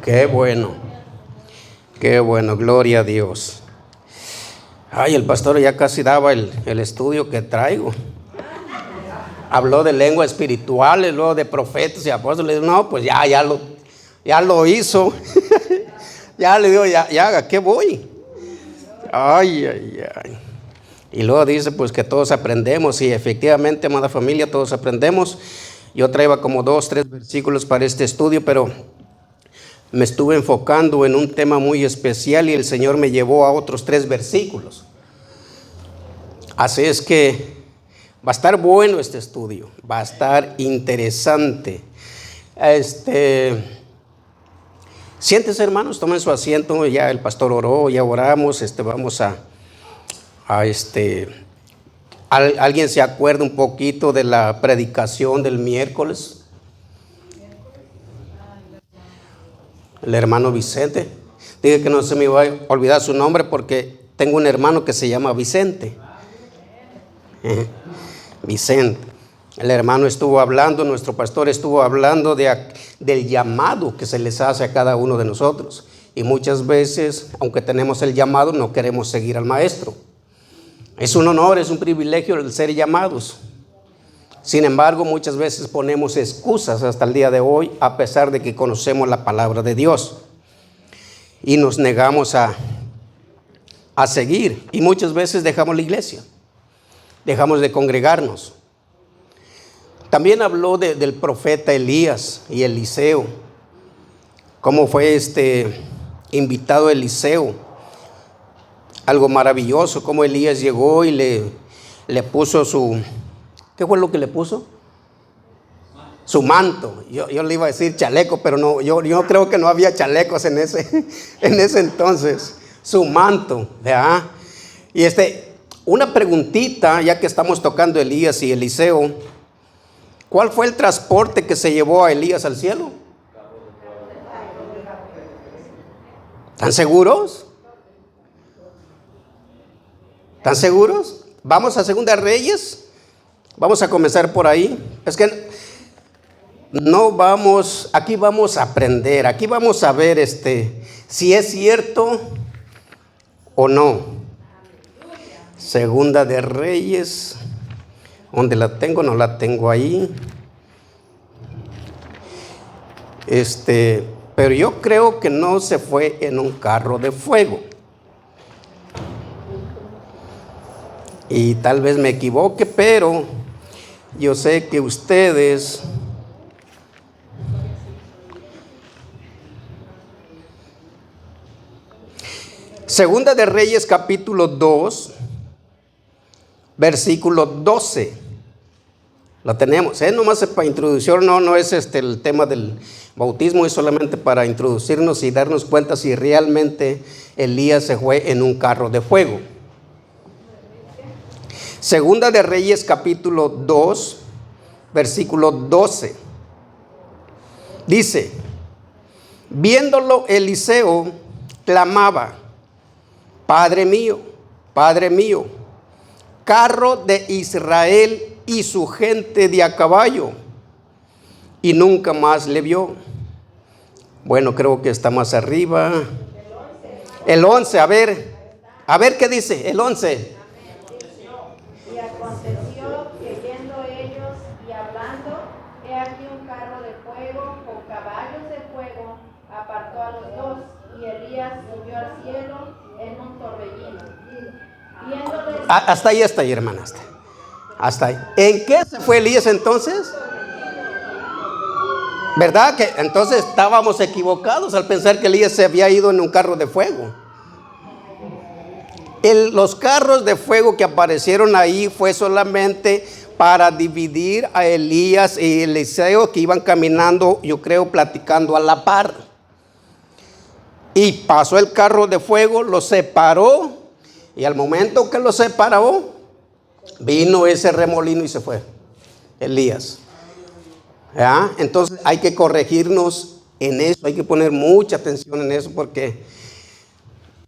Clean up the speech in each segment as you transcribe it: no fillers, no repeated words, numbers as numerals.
qué bueno, gloria a Dios. Ay, el pastor ya casi daba el estudio que traigo. Habló de lenguas espirituales, luego de profetas y apóstoles. No, pues ya lo hizo. Ya le digo, ya, ¿a qué voy? Ay. Y luego dice, pues que todos aprendemos. Y efectivamente, amada familia, todos aprendemos. Yo traía como 2, 3 versículos para este estudio, pero me estuve enfocando en un tema muy especial y el Señor me llevó a otros 3 versículos. Así es que va a estar bueno este estudio, va a estar interesante. Siéntense, hermanos, tomen su asiento. Ya el pastor oró, ya oramos. Vamos ¿alguien se acuerda un poquito de la predicación del miércoles? El hermano Vicente. Dije que no se me iba a olvidar su nombre porque tengo un hermano que se llama Vicente. Vicente. El hermano estuvo hablando, nuestro pastor estuvo hablando del llamado que se les hace a cada uno de nosotros. Y muchas veces, aunque tenemos el llamado, no queremos seguir al maestro. Es un honor, es un privilegio el ser llamados. Sin embargo, muchas veces ponemos excusas hasta el día de hoy, a pesar de que conocemos la palabra de Dios. Y nos negamos a seguir. Y muchas veces dejamos la iglesia. Dejamos de congregarnos. También habló del profeta Elías y Eliseo. Cómo fue invitado Eliseo. Algo maravilloso, cómo Elías llegó y le puso ¿qué fue lo que le puso? Su manto. Yo le iba a decir chaleco, pero no, yo creo que no había chalecos en ese entonces. Su manto, ¿verdad? Y una preguntita, ya que estamos tocando Elías y Eliseo. ¿Cuál fue el transporte que se llevó a Elías al cielo? ¿Están seguros? ¿Están seguros? Vamos a Segunda Reyes. Vamos a comenzar por ahí. Es que aquí vamos a aprender, aquí vamos a ver si es cierto o no. Segunda de Reyes. ¿Dónde la tengo? No la tengo ahí. Pero yo creo que no se fue en un carro de fuego. Y tal vez me equivoque, pero yo sé que ustedes Segunda de Reyes capítulo 2, versículo 12. Lo tenemos, nomás para introducción, no es el tema del bautismo, es solamente para introducirnos y darnos cuenta si realmente Elías se fue en un carro de fuego. Segunda de Reyes capítulo 2, versículo 12. Dice, viéndolo Eliseo, clamaba, Padre mío, carro de Israel y su gente de a caballo. Y nunca más le vio. Bueno, creo que está más arriba. El 11, a ver qué dice, el 11. Y aconteció que yendo ellos y hablando, he aquí un carro de fuego con caballos de fuego apartó a los dos, y Elías subió al cielo en un torbellino. Hasta ahí, hermana. Hasta ahí. ¿En qué se fue Elías entonces? ¿Verdad que entonces estábamos equivocados al pensar que Elías se había ido en un carro de fuego? Los carros de fuego que aparecieron ahí fue solamente para dividir a Elías y Eliseo, que iban caminando, yo creo, platicando a la par. Y pasó el carro de fuego, los separó, y al momento que los separó, vino ese remolino y se fue Elías. ¿Ya? Entonces hay que corregirnos en eso, hay que poner mucha atención en eso, porque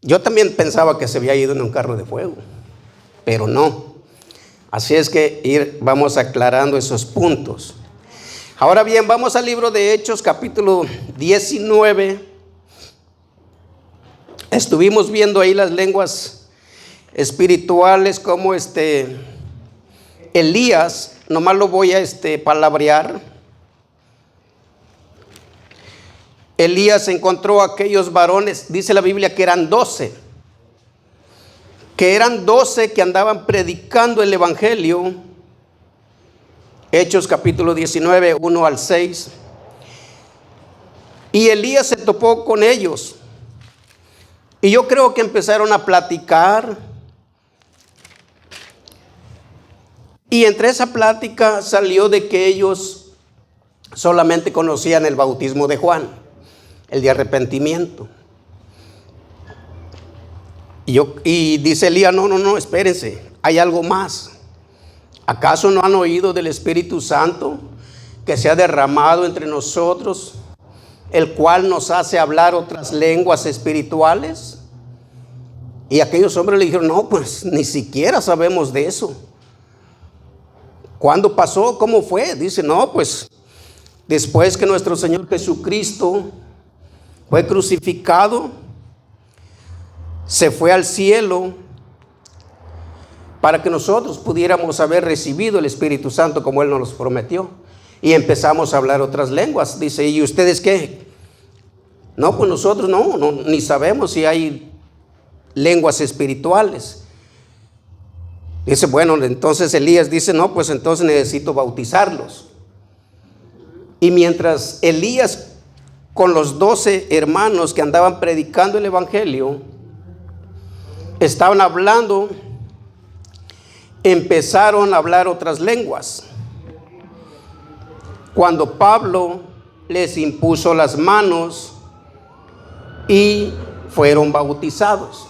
yo también pensaba que se había ido en un carro de fuego, pero no. Así es que vamos aclarando esos puntos. Ahora bien, vamos al libro de Hechos, capítulo 19, Estuvimos viendo ahí las lenguas espirituales, como Elías, nomás lo voy a palabrear. Elías encontró a aquellos varones, dice la Biblia que eran 12, que andaban predicando el evangelio. Hechos capítulo 19, 1 al 6. Y Elías se topó con ellos. Y yo creo que empezaron a platicar. Y entre esa plática salió de que ellos solamente conocían el bautismo de Juan, el de arrepentimiento. Y dice Elías, no, espérense, hay algo más. ¿Acaso no han oído del Espíritu Santo que se ha derramado entre nosotros, el cual nos hace hablar otras lenguas espirituales? Y aquellos hombres le dijeron, no, pues ni siquiera sabemos de eso. ¿Cuándo pasó? ¿Cómo fue? Dice, no, pues después que nuestro Señor Jesucristo fue crucificado, se fue al cielo para que nosotros pudiéramos haber recibido el Espíritu Santo como Él nos prometió. Y empezamos a hablar otras lenguas. Dice, ¿y ustedes qué? No, pues nosotros no, ni sabemos si hay lenguas espirituales. Dice, bueno, entonces Elías dice, no, pues entonces necesito bautizarlos. Y mientras Elías con los 12 hermanos que andaban predicando el evangelio estaban hablando, empezaron a hablar otras lenguas. Cuando Pablo les impuso las manos y fueron bautizados,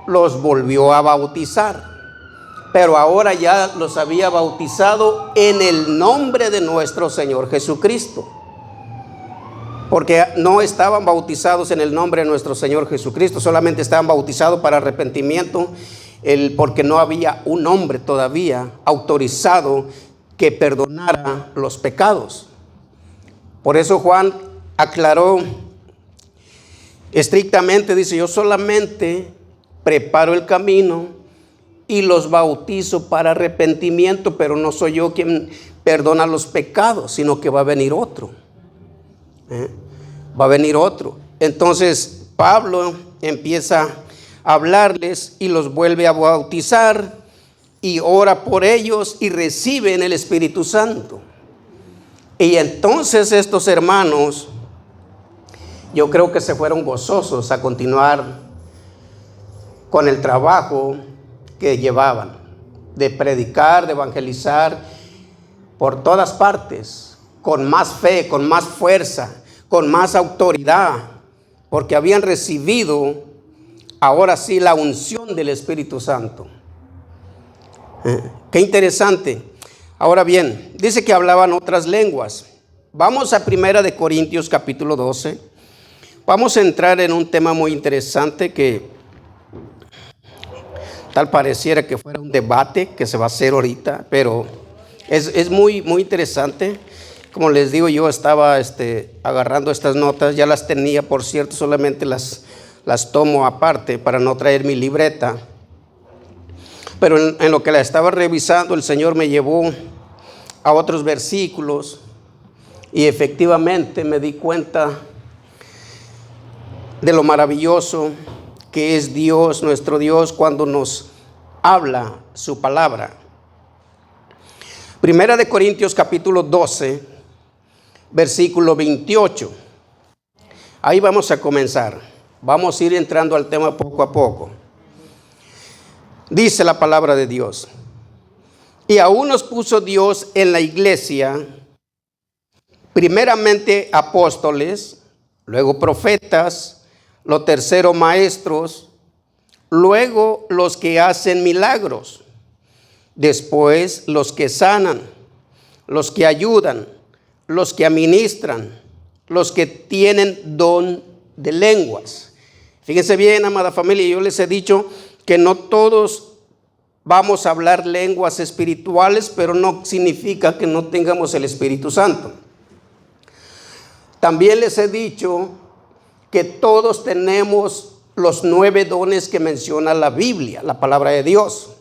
los volvió a bautizar, pero ahora ya los había bautizado en el nombre de nuestro Señor Jesucristo, porque no estaban bautizados en el nombre de nuestro Señor Jesucristo, solamente estaban bautizados para arrepentimiento, porque no había un hombre todavía autorizado que perdonara los pecados. Por eso Juan aclaró estrictamente, dice, yo solamente preparo el camino y los bautizo para arrepentimiento, pero no soy yo quien perdona los pecados, sino que va a venir otro. Va a venir otro. Entonces Pablo empieza a hablarles y los vuelve a bautizar y ora por ellos y reciben el Espíritu Santo. Y entonces estos hermanos, yo creo que se fueron gozosos a continuar con el trabajo que llevaban, de predicar, de evangelizar por todas partes, con más fe, con más fuerza, con más autoridad, porque habían recibido ahora sí la unción del Espíritu Santo. Qué interesante. Ahora bien, dice que hablaban otras lenguas. Vamos a 1 de Corintios capítulo 12. Vamos a entrar en un tema muy interesante que tal pareciera que fuera un debate que se va a hacer ahorita, pero es muy, muy interesante. Como les digo, yo estaba agarrando estas notas, ya las tenía, por cierto, solamente las tomo aparte para no traer mi libreta. Pero en lo que la estaba revisando, el Señor me llevó a otros versículos y efectivamente me di cuenta de lo maravilloso que es Dios, nuestro Dios, cuando nos habla su palabra. 1 de Corintios capítulo 12, versículo 28. Ahí vamos a comenzar. Vamos a ir entrando al tema poco a poco. Dice la palabra de Dios. Y aún nos puso Dios en la iglesia, primeramente apóstoles, luego profetas, lo tercero maestros, luego los que hacen milagros, después los que sanan, los que ayudan, los que administran, los que tienen don de lenguas. Fíjense bien, amada familia, yo les he dicho que no todos vamos a hablar lenguas espirituales, pero no significa que no tengamos el Espíritu Santo. También les he dicho que todos tenemos los 9 dones que menciona la Biblia, la palabra de Dios.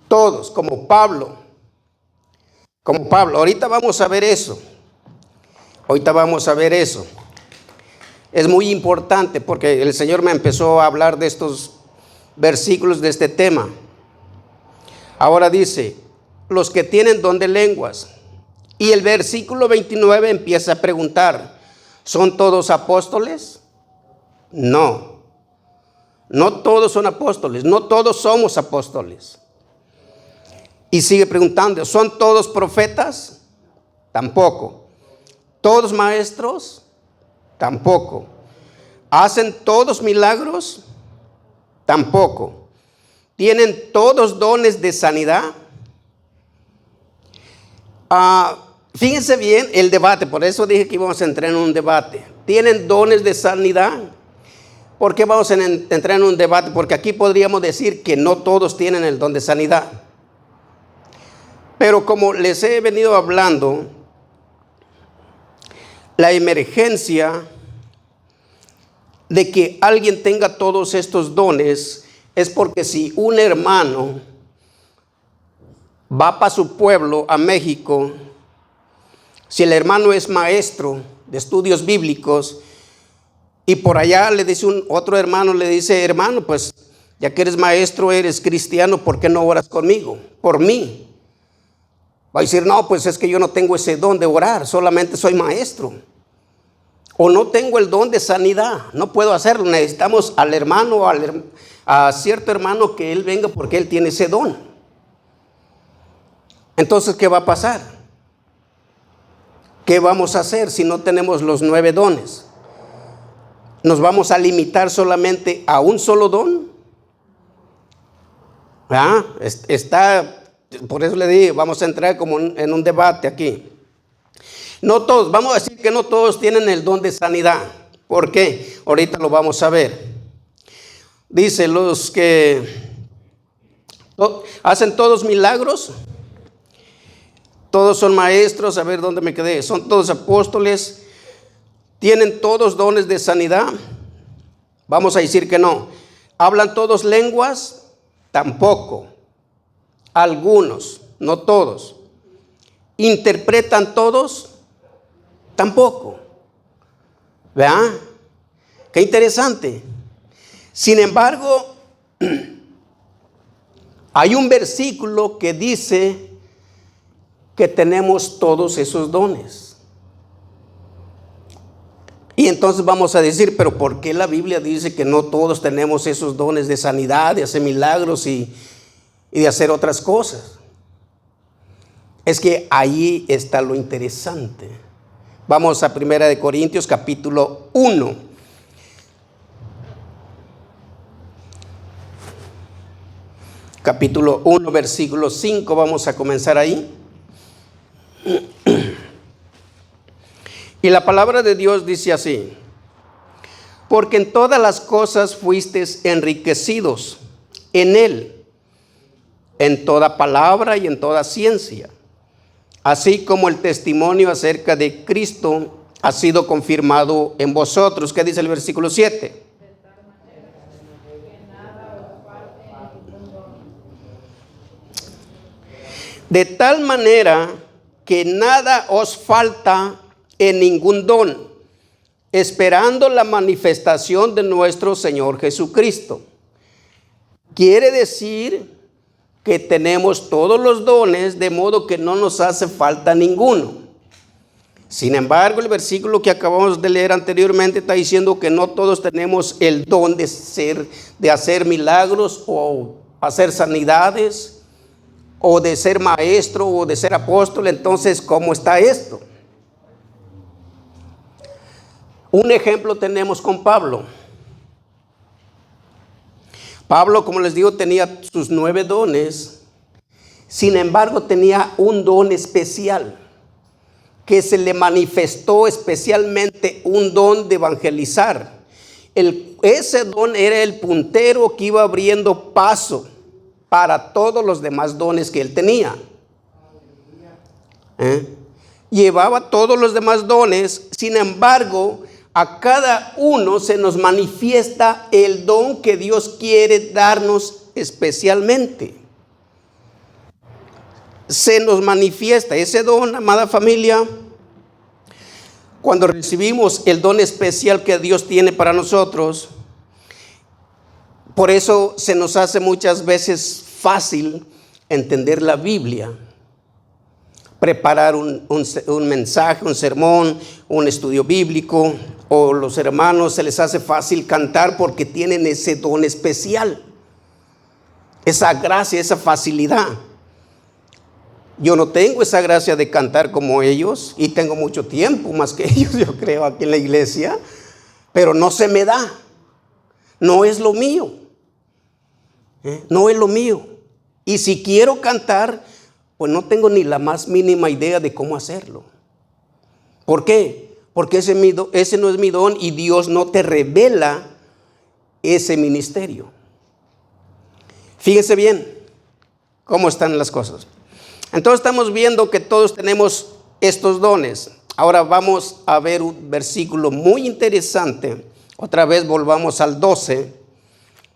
Todos, como Pablo. Ahorita vamos a ver eso. Es muy importante porque el Señor me empezó a hablar de estos versículos, de este tema. Ahora dice, los que tienen don de lenguas. Y el versículo 29 empieza a preguntar, ¿son todos apóstoles? No. No todos son apóstoles, no todos somos apóstoles. Y sigue preguntando, ¿son todos profetas? Tampoco. ¿Todos maestros? Tampoco. ¿Hacen todos milagros? Tampoco. ¿Tienen todos dones de sanidad? Fíjense bien el debate, por eso dije que íbamos a entrar en un debate. ¿Tienen dones de sanidad? ¿Por qué vamos a entrar en un debate? Porque aquí podríamos decir que no todos tienen el don de sanidad. Pero como les he venido hablando, la emergencia de que alguien tenga todos estos dones es porque si un hermano va para su pueblo, a México, si el hermano es maestro de estudios bíblicos y por allá le dice otro hermano, le dice, hermano, pues ya que eres maestro, eres cristiano, ¿por qué no oras conmigo? Por mí. Va a decir, no, pues es que yo no tengo ese don de orar, solamente soy maestro. O no tengo el don de sanidad, no puedo hacerlo. Necesitamos al hermano, a cierto hermano que él venga porque él tiene ese don. Entonces, ¿qué va a pasar? ¿Qué vamos a hacer si no tenemos los 9 dones? ¿Nos vamos a limitar solamente a un solo don? Por eso le dije, vamos a entrar como en un debate aquí. No todos, vamos a decir que no todos tienen el don de sanidad. ¿Por qué? Ahorita lo vamos a ver. Dice, los que hacen todos milagros, todos son maestros, a ver dónde me quedé, son todos apóstoles, tienen todos dones de sanidad. Vamos a decir que no. ¿Hablan todos lenguas? Tampoco. Algunos, no todos. ¿Interpretan todos? Tampoco. ¿Vean? Qué interesante. Sin embargo, hay un versículo que dice que tenemos todos esos dones. Y entonces vamos a decir, pero ¿por qué la Biblia dice que no todos tenemos esos dones de sanidad, de hacer milagros y de hacer otras cosas? Es que ahí está lo interesante. Vamos a 1 Corintios capítulo 1. Capítulo 1, versículo 5, vamos a comenzar ahí. Y la palabra de Dios dice así: porque en todas las cosas fuisteis enriquecidos en Él, en toda palabra y en toda ciencia, así como el testimonio acerca de Cristo ha sido confirmado en vosotros. ¿Qué dice el versículo 7? De tal manera que nada os falta en ningún don, esperando la manifestación de nuestro Señor Jesucristo. Quiere decir que tenemos todos los dones, de modo que no nos hace falta ninguno. Sin embargo, el versículo que acabamos de leer anteriormente está diciendo que no todos tenemos el don de hacer milagros o hacer sanidades, o de ser maestro o de ser apóstol. Entonces, ¿cómo está esto? Un ejemplo tenemos con Pablo. Pablo, como les digo, tenía sus 9 dones. Sin embargo, tenía un don especial que se le manifestó especialmente, un don de evangelizar. Ese don era el puntero que iba abriendo paso para todos los demás dones que él tenía. Llevaba todos los demás dones. Sin embargo, A cada uno se nos manifiesta el don que Dios quiere darnos especialmente. Se nos manifiesta ese don, amada familia, cuando recibimos el don especial que Dios tiene para nosotros. Por eso se nos hace muchas veces fácil entender la Biblia, preparar un mensaje, un sermón, un estudio bíblico, o los hermanos se les hace fácil cantar porque tienen ese don especial, esa gracia, esa facilidad. Yo no tengo esa gracia de cantar como ellos, y tengo mucho tiempo más que ellos, yo creo, aquí en la iglesia, pero no se me da, no es lo mío, no es lo mío. Y si quiero cantar, pues no tengo ni la más mínima idea de cómo hacerlo. ¿Por qué? Porque ese no es mi don, y Dios no te revela ese ministerio. Fíjense bien cómo están las cosas. Entonces estamos viendo que todos tenemos estos dones. Ahora vamos a ver un versículo muy interesante. Otra vez volvamos al 12,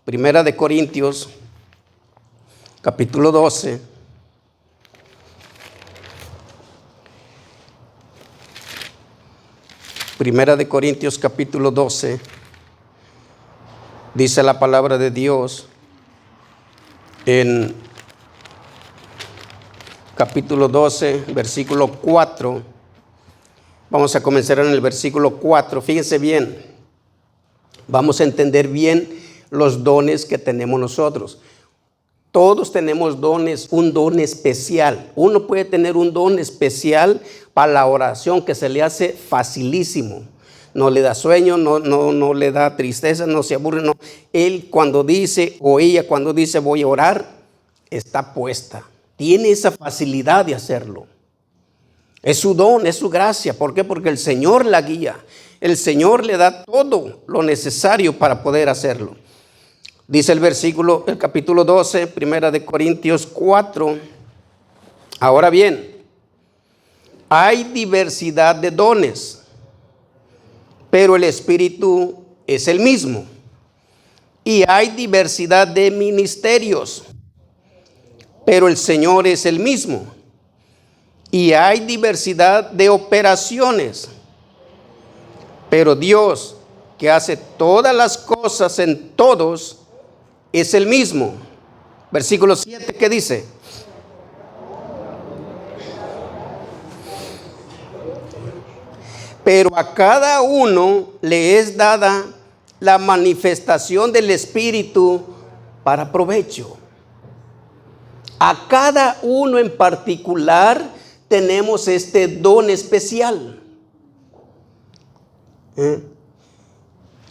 Primera de Corintios, capítulo 12. Primera de Corintios, capítulo 12. Dice la palabra de Dios en capítulo 12, versículo 4. Vamos a comenzar en el versículo 4. Fíjense bien. Vamos a entender bien los dones que tenemos nosotros. Todos tenemos dones, un don especial. Uno puede tener un don especial para la oración que se le hace facilísimo. No le da sueño, no le da tristeza, no se aburre. No. Él cuando dice, o ella cuando dice voy a orar, está puesta. Tiene esa facilidad de hacerlo. Es su don, es su gracia. ¿Por qué? Porque el Señor la guía. El Señor le da todo lo necesario para poder hacerlo. Dice el capítulo 12, Primera de Corintios 4. Ahora bien, hay diversidad de dones, pero el Espíritu es el mismo. Y hay diversidad de ministerios, pero el Señor es el mismo. Y hay diversidad de operaciones, pero Dios, que hace todas las cosas en todos, es el mismo. Versículo 7, ¿qué dice? Pero a cada uno le es dada la manifestación del Espíritu para provecho. A cada uno en particular tenemos este don especial.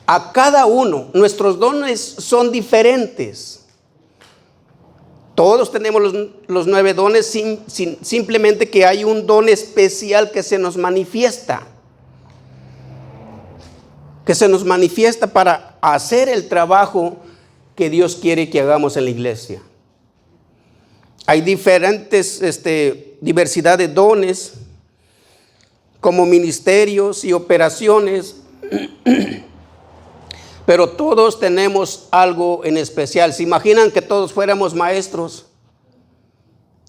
A cada uno, nuestros dones son diferentes. Todos tenemos los 9 dones, simplemente que hay un don especial que se nos manifiesta. Que se nos manifiesta para hacer el trabajo que Dios quiere que hagamos en la iglesia. Hay diferentes diversidad de dones, como ministerios y operaciones, pero todos tenemos algo en especial. ¿Se imaginan que todos fuéramos maestros?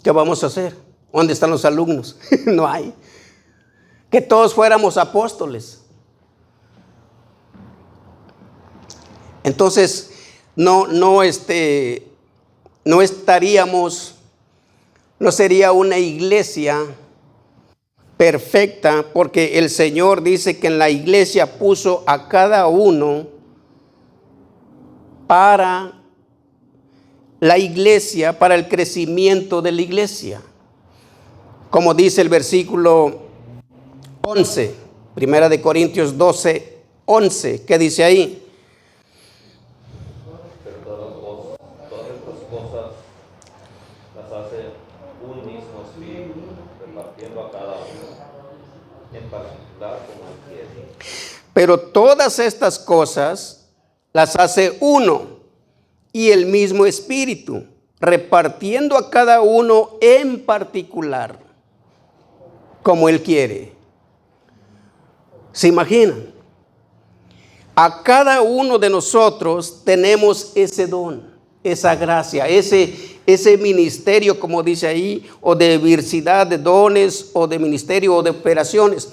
¿Qué vamos a hacer? ¿Dónde están los alumnos? No hay. Que todos fuéramos apóstoles. Entonces, no sería una iglesia perfecta, porque el Señor dice que en la iglesia puso a cada uno para la iglesia, para el crecimiento de la iglesia. Como dice el versículo 11, Primera de Corintios 12, 11, ¿qué dice ahí? Pero todas estas cosas las hace uno y el mismo Espíritu, repartiendo a cada uno en particular, como Él quiere. ¿Se imaginan? A cada uno de nosotros tenemos ese don, esa gracia, ese ministerio, como dice ahí, o de diversidad de dones, o de ministerio, o de operaciones.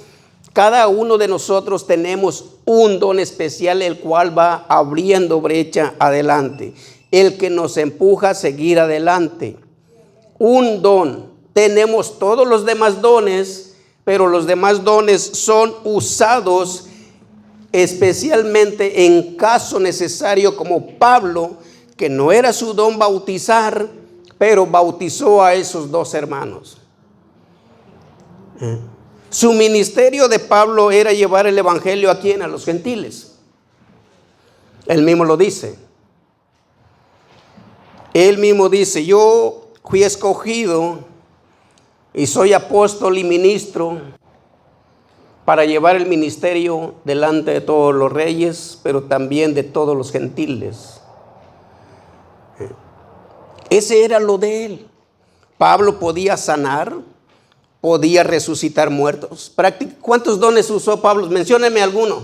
Cada uno de nosotros tenemos un don especial, el cual va abriendo brecha adelante, el que nos empuja a seguir adelante. Un don. Tenemos todos los demás dones, pero los demás dones son usados especialmente en caso necesario, como Pablo, que no era su don bautizar, pero bautizó a esos 2 hermanos. Su ministerio de Pablo era llevar el evangelio ¿a quién? A los gentiles. Él mismo lo dice. Él mismo dice: yo fui escogido y soy apóstol y ministro para llevar el ministerio delante de todos los reyes, pero también de todos los gentiles. Ese era lo de él. Pablo podía sanar, podía resucitar muertos. ¿Cuántos dones usó Pablo? Menciónenme alguno.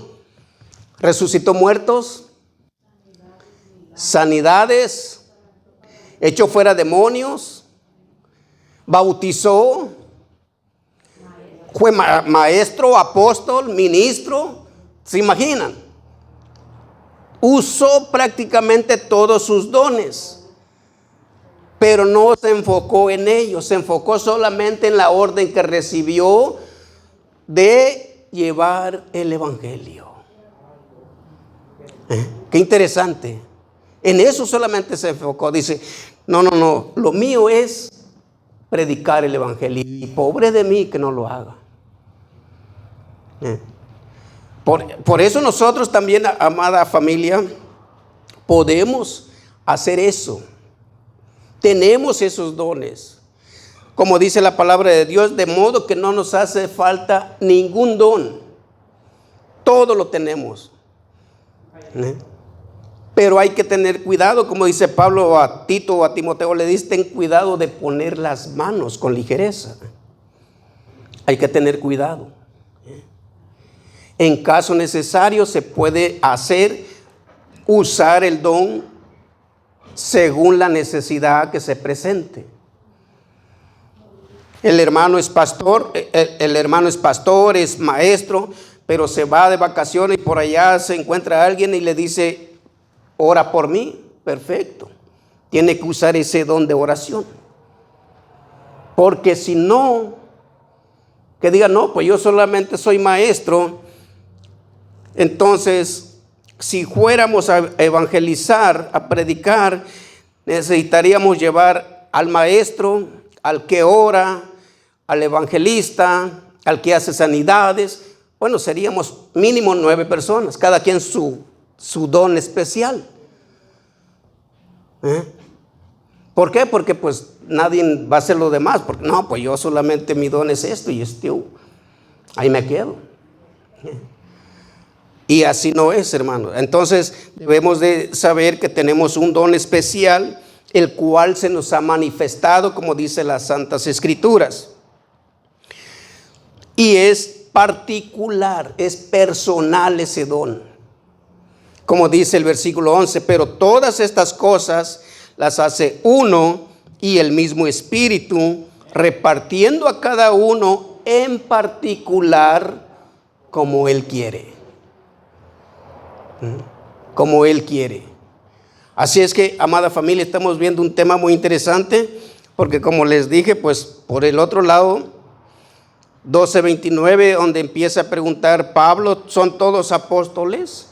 Resucitó muertos, sanidades, echó fuera demonios, bautizó, fue maestro, apóstol, ministro. ¿Se imaginan? Usó prácticamente todos sus dones, pero no se enfocó en ellos, se enfocó solamente en la orden que recibió de llevar el evangelio. Qué interesante. En eso solamente se enfocó. Dice: no, lo mío es predicar el evangelio, y pobre de mí que no lo haga. Por eso nosotros también, amada familia, podemos hacer eso. Tenemos esos dones, como dice la palabra de Dios, de modo que no nos hace falta ningún don. Todo lo tenemos. Pero hay que tener cuidado, como dice Pablo a Tito o a Timoteo, le dice: ten cuidado de poner las manos con ligereza. Hay que tener cuidado. En caso necesario se puede usar el don según la necesidad que se presente. El hermano es pastor, es maestro, pero se va de vacaciones y por allá se encuentra alguien y le dice: ora por mí. Perfecto. Tiene que usar ese don de oración. Porque si no, que diga: no, pues yo solamente soy maestro. Entonces, si fuéramos a evangelizar, a predicar, necesitaríamos llevar al maestro, al que ora, al evangelista, al que hace sanidades. Bueno, seríamos mínimo 9 personas, cada quien su don especial. ¿Por qué? Porque pues nadie va a hacer lo demás. Porque no, pues yo solamente mi don es esto y ahí me quedo. Y así no es, hermano. Entonces debemos de saber que tenemos un don especial, el cual se nos ha manifestado, como dice las Santas Escrituras. Y es particular, es personal ese don. Como dice el versículo 11: pero todas estas cosas las hace uno y el mismo Espíritu, repartiendo a cada uno en particular como Él quiere. Como Él quiere. Así es que, amada familia, estamos viendo un tema muy interesante, porque como les dije, pues por el otro lado, 12:29, donde empieza a preguntar Pablo: ¿son todos apóstoles?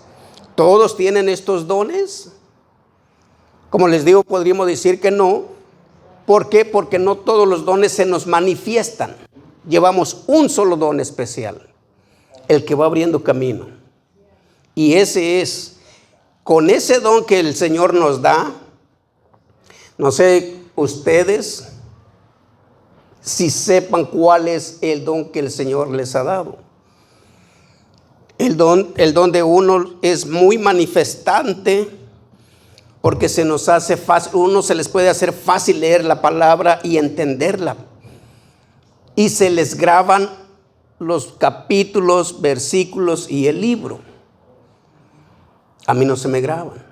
¿Todos tienen estos dones? Como les digo, podríamos decir que no. ¿Por qué? Porque no todos los dones se nos manifiestan. Llevamos un solo don especial, el que va abriendo camino. Y ese es, con ese don que el Señor nos da, no sé ustedes si sepan cuál es el don que el Señor les ha dado. El don de uno es muy manifestante, porque se nos hace fácil, uno se les puede hacer fácil leer la palabra y entenderla. Y se les graban los capítulos, versículos y el libro. A mí no se me graban.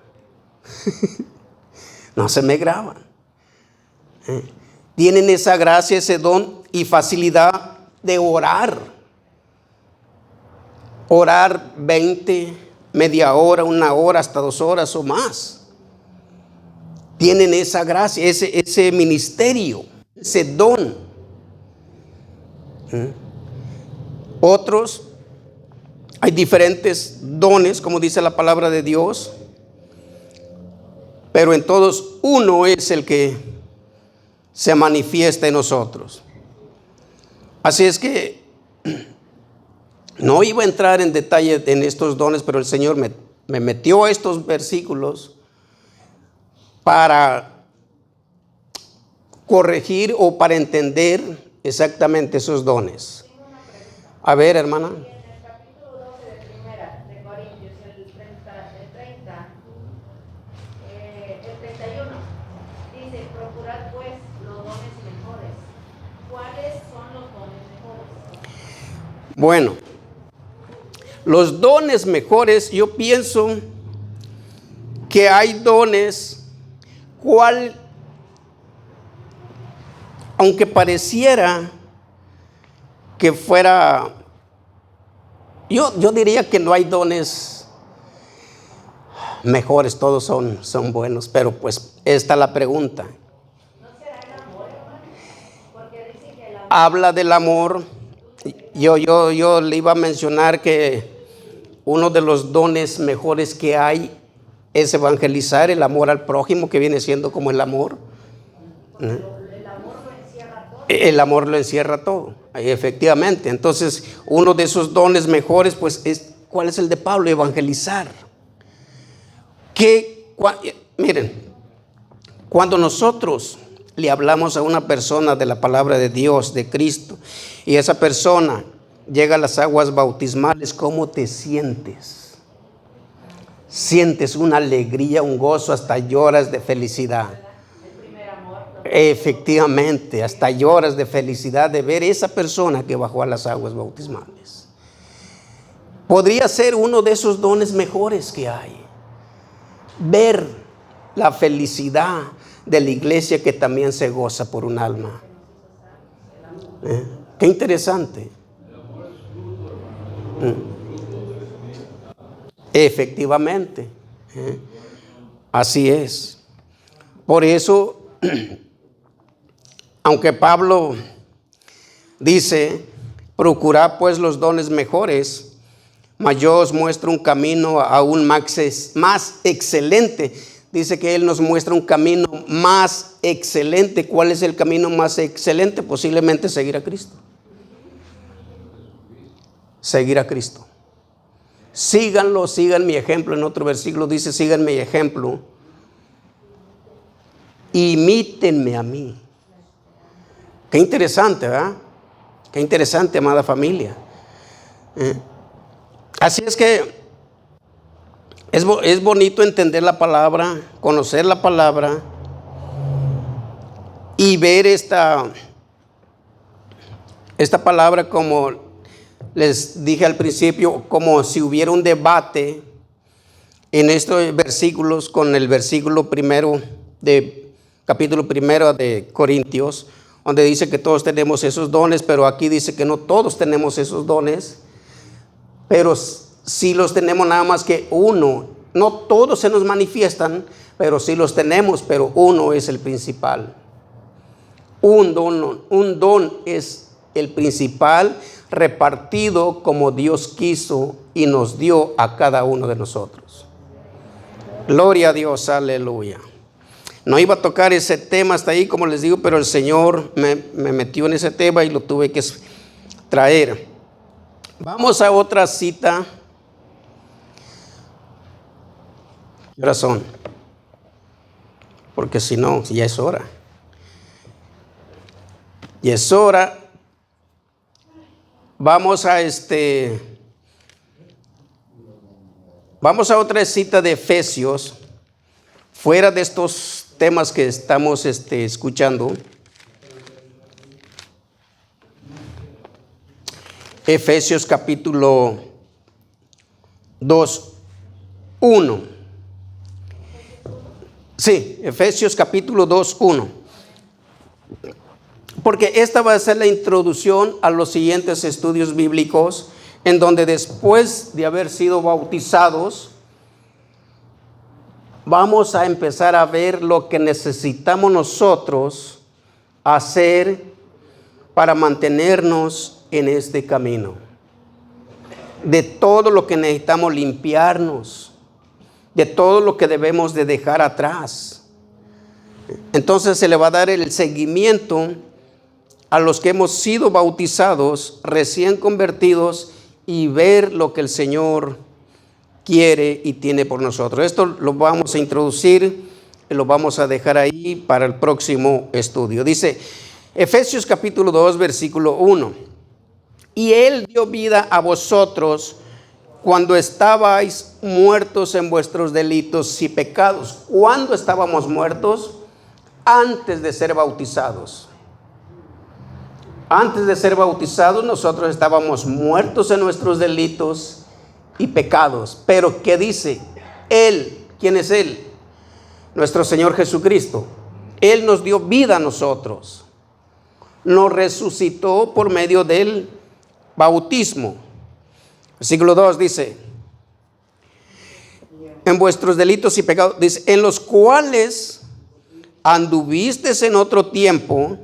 No se me graban. Tienen esa gracia, ese don y facilidad de orar. Orar 20, media hora, 1 hora, hasta 2 horas o más. Tienen esa gracia, ese ministerio, ese don. Otros, hay diferentes dones, como dice la palabra de Dios, pero en todos uno es el que se manifiesta en nosotros. Así es que no iba a entrar en detalle en estos dones, pero el Señor me metió a estos versículos para corregir o para entender exactamente esos dones. A ver, hermana. En el capítulo 12 de Primera de Corintios, el 31, dice: procurad pues los dones mejores. ¿Cuáles son los dones mejores? Bueno, los dones mejores, yo pienso que hay dones, aunque pareciera que fuera, yo diría que no hay dones mejores, todos son buenos, pero pues esta es la pregunta. ¿No será el amor, hermano? Porque dice que el amor Habla del amor. Yo le iba a mencionar que uno de los dones mejores que hay es evangelizar, el amor al prójimo, que viene siendo como el amor. el amor lo encierra todo. El amor lo encierra todo, efectivamente. Entonces, uno de esos dones mejores, pues, ¿cuál es el de Pablo? Evangelizar. Miren, cuando nosotros le hablamos a una persona de la palabra de Dios, de Cristo, y esa persona llega a las aguas bautismales, ¿cómo te sientes? Sientes una alegría, un gozo, hasta lloras de felicidad. El primer amor. Efectivamente, hasta lloras de felicidad de ver esa persona que bajó a las aguas bautismales. Podría ser uno de esos dones mejores que hay. Ver la felicidad de la iglesia que también se goza por un alma. Qué interesante. Efectivamente. Así es. Por eso, aunque Pablo dice: procurad pues los dones mejores, mas yo os muestro un camino aún más excelente. Dice que Él nos muestra un camino más excelente. ¿Cuál es el camino más excelente? Posiblemente seguir a Cristo. Seguir a Cristo. Síganlo, sigan mi ejemplo. En otro versículo dice: sigan mi ejemplo. Imítenme a mí. Qué interesante, ¿verdad? Qué interesante, amada familia. Así es que es bonito entender la palabra, conocer la palabra y ver esta palabra, como les dije al principio, como si hubiera un debate en estos versículos con el versículo primero de capítulo 1 de Corintios, donde dice que todos tenemos esos dones, pero aquí dice que no todos tenemos esos dones, pero sí los tenemos, nada más que uno. No todos se nos manifiestan, pero sí los tenemos, pero uno es el principal. Un don es el principal, repartido como Dios quiso y nos dio a cada uno de nosotros. Gloria a Dios, aleluya. No iba a tocar ese tema hasta ahí, como les digo, pero el Señor me metió en ese tema y lo tuve que traer. Vamos a otra cita. ¿Qué horas son? Porque si no, ya es hora. Y es hora. Vamos a otra cita de Efesios, fuera de estos temas que estamos escuchando. Efesios capítulo 2. 1. Sí, Efesios capítulo 2, 1. Porque esta va a ser la introducción a los siguientes estudios bíblicos, en donde después de haber sido bautizados, vamos a empezar a ver lo que necesitamos nosotros hacer para mantenernos en este camino. De todo lo que necesitamos limpiarnos, de todo lo que debemos de dejar atrás. Entonces se le va a dar el seguimiento a los que hemos sido bautizados, recién convertidos, y ver lo que el Señor quiere y tiene por nosotros. Esto lo vamos a introducir y lo vamos a dejar ahí para el próximo estudio. Dice Efesios capítulo 2, versículo 1. Y Él dio vida a vosotros cuando estabais muertos en vuestros delitos y pecados. ¿Cuándo estábamos muertos? Antes de ser bautizados. Antes de ser bautizados nosotros estábamos muertos en nuestros delitos y pecados. Pero ¿qué dice? Él, ¿quién es Él? Nuestro Señor Jesucristo. Él nos dio vida a nosotros. Nos resucitó por medio del bautismo. Versículo 2 dice, en vuestros delitos y pecados, dice, en los cuales anduvisteis en otro tiempo,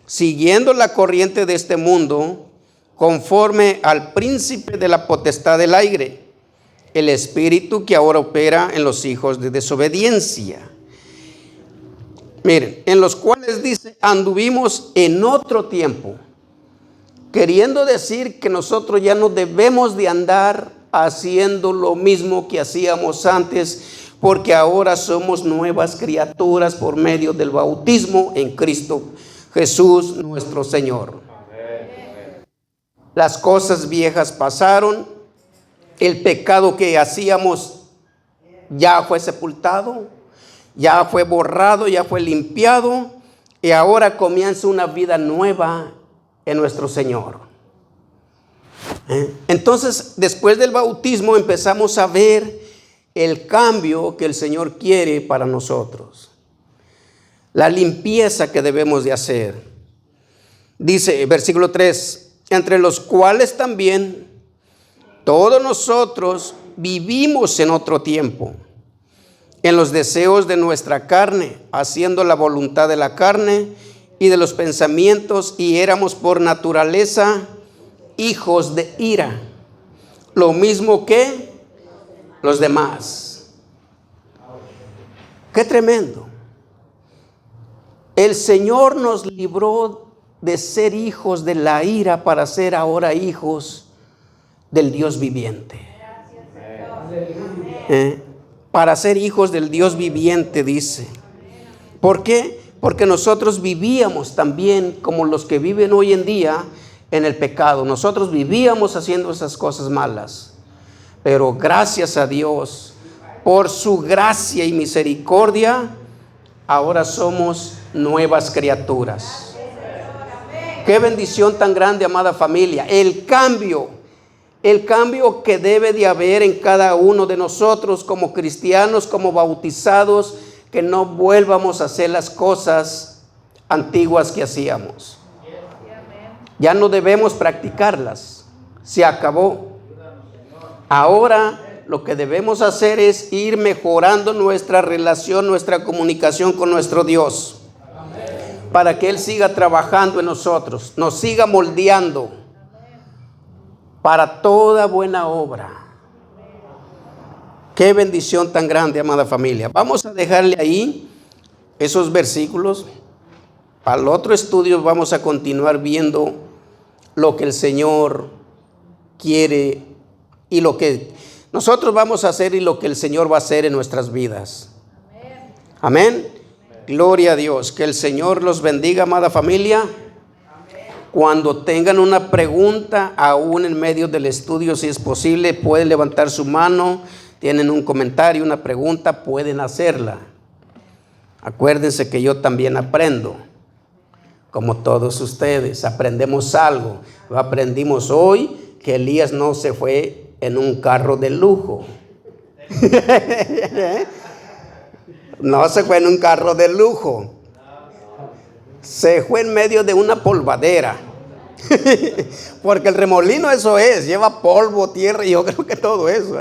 siguiendo la corriente de este mundo, conforme al príncipe de la potestad del aire, el espíritu que ahora opera en los hijos de desobediencia. Miren, en los cuales dice, anduvimos en otro tiempo, queriendo decir que nosotros ya no debemos de andar haciendo lo mismo que hacíamos antes, porque ahora somos nuevas criaturas por medio del bautismo en Cristo Jesús nuestro Señor. Las cosas viejas pasaron, el pecado que hacíamos ya fue sepultado, ya fue borrado, ya fue limpiado, y ahora comienza una vida nueva en nuestro Señor. Entonces, después del bautismo empezamos a ver el cambio que el Señor quiere para nosotros. La limpieza que debemos de hacer. Dice, versículo 3, entre los cuales también todos nosotros vivimos en otro tiempo, en los deseos de nuestra carne, haciendo la voluntad de la carne y de los pensamientos, y éramos por naturaleza hijos de ira, lo mismo que los demás. Qué tremendo. El Señor nos libró de ser hijos de la ira para ser ahora hijos del Dios viviente. Para ser hijos del Dios viviente, dice. ¿Por qué? Porque nosotros vivíamos también como los que viven hoy en día en el pecado. Nosotros vivíamos haciendo esas cosas malas. Pero gracias a Dios, por su gracia y misericordia, ahora somos nuevas criaturas. Qué bendición tan grande, amada familia. El cambio que debe de haber en cada uno de nosotros como cristianos, como bautizados, que no vuelvamos a hacer las cosas antiguas que hacíamos. Ya no debemos practicarlas. Se acabó. Ahora lo que debemos hacer es ir mejorando nuestra relación, nuestra comunicación con nuestro Dios, para que Él siga trabajando en nosotros, nos siga moldeando para toda buena obra. Qué bendición tan grande, amada familia. Vamos a dejarle ahí esos versículos. Al otro estudio vamos a continuar viendo lo que el Señor quiere y lo que nosotros vamos a hacer y lo que el Señor va a hacer en nuestras vidas. Amén. Gloria a Dios. Que el Señor los bendiga, amada familia. Cuando tengan una pregunta, aún en medio del estudio, si es posible, pueden levantar su mano. Tienen un comentario, una pregunta, pueden hacerla. Acuérdense que yo también aprendo, como todos ustedes. Aprendemos algo. Aprendimos hoy que Elías no se fue en un carro de lujo. No se fue en un carro de lujo. Se fue en medio de una polvadera. Porque el remolino eso es, lleva polvo, tierra y yo creo que todo eso.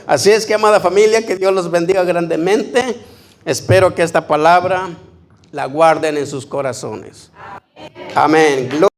Así es que, amada familia, que Dios los bendiga grandemente. Espero que esta palabra la guarden en sus corazones. Amén.